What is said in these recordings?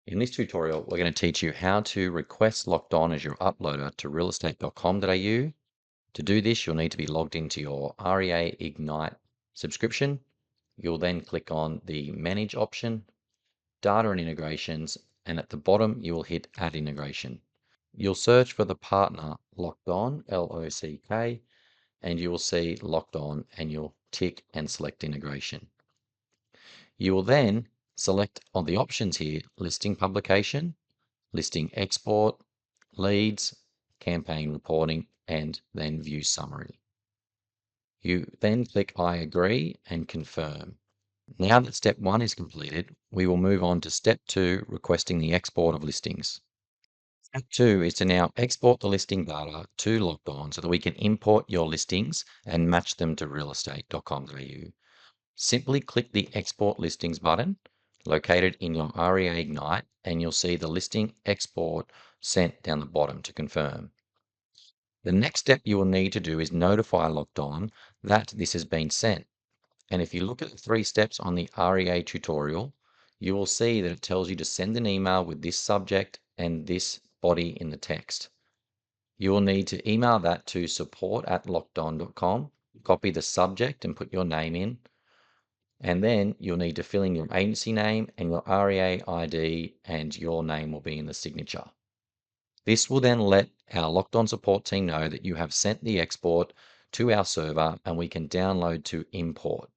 In this tutorial, we're going to teach you how to request Locked On as your uploader to realestate.com.au. To do this, you'll need to be logged into your REA Ignite subscription. You'll then click on the Manage option, Data and Integrations, and at the bottom, you will hit Add Integration. You'll search for the partner Locked On, L-O-C-K, and you will see Locked On, and you'll tick and select Integration. You will then select on the options here, Listing Publication, Listing Export, Leads, Campaign Reporting, and then View Summary. You then click I agree and confirm. Now that step 1 is completed, we will move on to step 2, requesting the export of listings. Step 2 is to now export the listing data to Locked On so that we can import your listings and match them to realestate.com.au. Simply click the Export Listings button located in your REA Ignite, and you'll see the listing export sent down the bottom to confirm. The next step you will need to do is notify Locked On that this has been sent. And if you look at the 3 steps on the REA tutorial, you will see that it tells you to send an email with this subject and this body in the text. You will need to email that to support@lockedon.com, copy the subject and put your name in. And then you'll need to fill in your agency name and your REA ID, and your name will be in the signature. This will then let our Locked On support team know that you have sent the export to our server and we can download to import.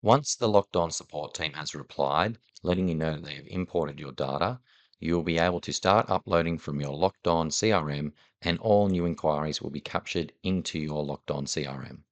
Once the Locked On support team has replied, letting you know that they have imported your data, you will be able to start uploading from your Locked On CRM, and all new inquiries will be captured into your Locked On CRM.